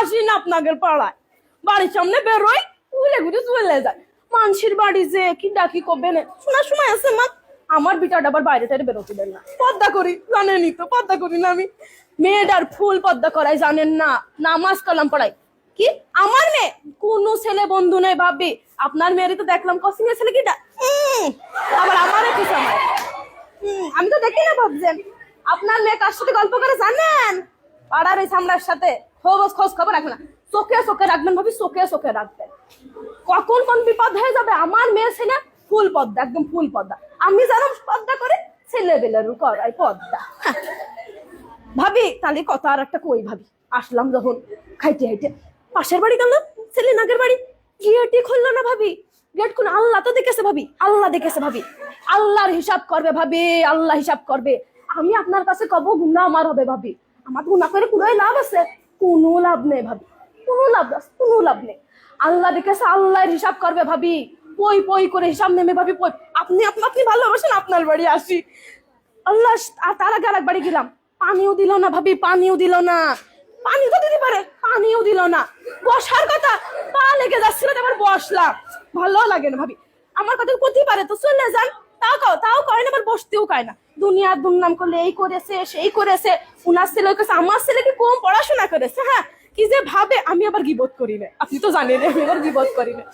আসি না আপনাদের পাড়ায়, বাড়ির সামনে বেরোই উলে ঘুরে চলে যায়। মানুষের বাড়ি যে কি ডাকি কবে না শোনার সময় আছে মা। আমার বিটাটা আবার বাইরে টাইরে বেরোতে দেন না, পর্দা করি জানেনই তো, পর্দা করি না আমি। মেয়েটার ফুল পর্দা করাই জানেন না, নামাজ কালাম পড়াই। কি আমার মেয়ে? কোন ছেলে বন্ধু নেই ভাবি, আপনার মেয়েরই তো দেখলাম কসিং এর ছেলে কিটা, আবার আমার একই সময়। আমি তো দেখি না ভাবছেন। আপনার মেয়ে কার সাথে গল্প করে জানেন? পাড়ার ওই সামলার সাথে। খোঁজ খবর রাখবেন না, চোখে চোখে রাখবেন ভাবি, চোখে চোখে রাখবেন। কখন কোন বিপদ হয়ে যাবে। আমার মেয়ে ছেলে ফুল পদ্মা, একদম ফুল পদ্মা। আমি জানো পদ্মা করে ছেলে বেলের করাই পদ্মা। ভাবি তাহলে কথা আর একটা কই ভাবি, আসলাম যখন খাইতে খাইতে পাশের বাড়ি গেল, ছেলে নাগের বাড়ি, গেটই খুললো না ভাবি। গেট খুলে আল্লাহ তো দেখেছে ভাবি, আল্লাহ দেখেছে ভাবি। আল্লাহর হিসাব করবে ভাবি, আল্লাহ হিসাব করবে। আমি আপনার কাছে কব গুনাহ আমার হবে ভাবি, আমার গুনাহ করে পুরোই লাভ আছে? কোনো লাভ নেই ভাবি, কোনো লাভ নেই। আল্লাহ দেখেছে, আল্লাহর হিসাব করবে ভাবি। পই পই করে হিসাব নেমে ভাবি, পই আপনি আপনি ভালোবাসেন আপনার বাড়ি আসি। আল্লাহ, আর তার আগে আরেক বাড়ি গেলাম, পানিও দিল না ভাবি, পানিও দিল না। পানি তো দিতে পারে, পানিও দিল না। বসার কথা, পা লেগে যাচ্ছিল, এবার বসলাম, ভালো লাগে না ভাবি। আমার কথা করতে পারে তো চলে যান, তাও কয় না, আবার বসতেও কয় না। দুনিয়ার দুর্নাম করলে এই করেছে সেই করেছে, উনার ছেলে ওই করেছে, আমার ছেলে কি কম পড়াশোনা করেছে? হ্যাঁ, কি যে ভাবে। আমি আবার গিবত করি না, আপনি তো জানেন আমি আবার গিবত করি না।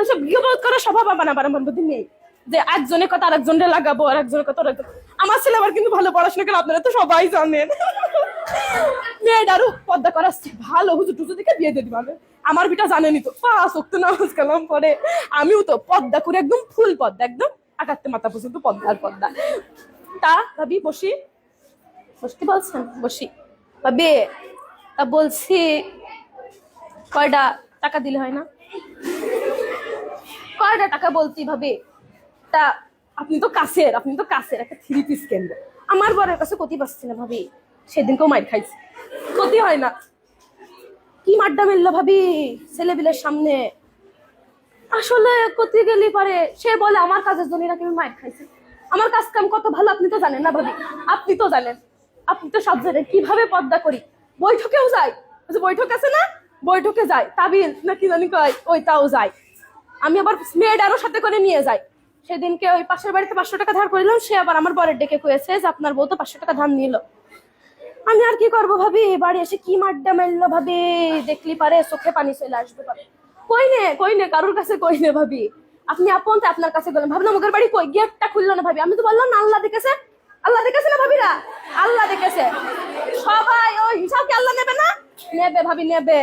সব গিবত করার স্বভাব আমার মধ্যে নেই, যে একজনের কথা আরেকজনের লাগাবো, আর একজনের কথা আরেকজন। আমার ছেলে আবার কিন্তু ভালো পড়াশোনা করে, আপনারা তো সবাই জানেন। মেয়েটারও পর্দা করাচ্ছি, ভালো হুজুর টুজুর দিকে বিয়ে দিয়ে দিবে। আমার বিটা জানেনি তো, 5 ওয়াক্ত নামাজ কালাম পড়ে। আমিও তো পর্দা করে একদম ফুল পর্দা, একদম আকাতে মাথা পর্যন্ত পর্দা। তা ভাবি বসি, বসতে বলছেন বসি ভাবি। তা বলছি কয়টা টাকা দিলে হয় না? কয়টা টাকা বলছি ভাবি। তা আপনি তো কাছের একটা 3 পিস কিনবো। আমার বরের কাছে ক্ষতি পাচ্ছি না ভাবি, সেদিনকেও মাইর খাইছি, ক্ষতি হয় না। কি মাড্ডা মেললো ভাবি ছেলেবিলের সামনে। আসলে ক্ষতি গেলি পারে, সে বলে আমার কাজের জন্য নাকি আমি মাইর খাইছি। আমার কাজ কাম কত ভালো আপনি তো জানেন না ভাবি, আপনি তো জানেন, আপনি তো সব জানেন কিভাবে পর্দা করি। বৈঠকেও যাই, বৈঠক আছে না, বৈঠকে যাই, তাবিল না কি জানি কয়, ওইটাও যাই। আমি আবার মেয়েটারও সাথে করে নিয়ে যাই। সেদিনকে ওই পাশের বাড়িতে 500 টাকা ধার করিলাম, সে আবার আমার বরের ডেকে কয়েছে যে আপনার বউ তো 500 টাকা ধার নিল। আমি আর কি করবো ভাবি, বাড়ি এসে কি মাড্ডা মেললো ভাবি, দেখলি পারে চোখে পানি চলে আসবে ভাবি। কই নে কারোর কাছে কই নে ভাবি। আপনি আপন তো আপনার কাছে গেলেন, ভাবলাম ওদের বাড়ি কই, গেটটা খুললো না ভাবি। আমি তো বললাম না আল্লাহ দেখেছে না ভাবিরা, আল্লাহ দেখেছে। সবাই ওই হিসাব কি আল্লাহ নেবে না? নেবে ভাবি, নেবে।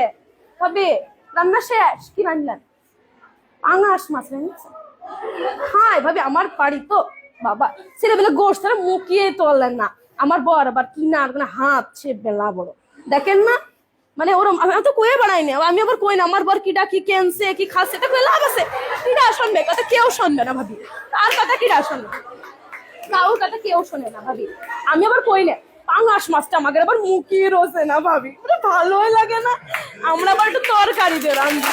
ভাবি রান্না শেষ, কি রান্নার? পাঙাশ মাছ রান্না। হ্যাঁ ভাবি, আমার বাড়ি তো বাবা ছেলেবেলা গোষ্ঠ মুখিয়ে তোলেন না। আমার বর আবার কিনার হাত সে বেলা বড়, দেখেন না, মানে ওরম। আমি তো কয়ে বাড়াই না, আমি আবার কই না আমার বর কিটা কি কেনছে কি খাচ্ছে, এটা কই লাভ আছে? কিটা শুনবে কথা, কেউ শুনবে না ভাবি। তার কথা কিটা শুনবে, কারোর কথা কেউ শোনে না ভাবি। আমি আবার কই না পাঙাশ মাছটা আমাকে আবার মুখিয়ে রোজে না ভাবি, ভালোই লাগে না। আমরা আবার একটু তরকারি দিয়ে রান্না।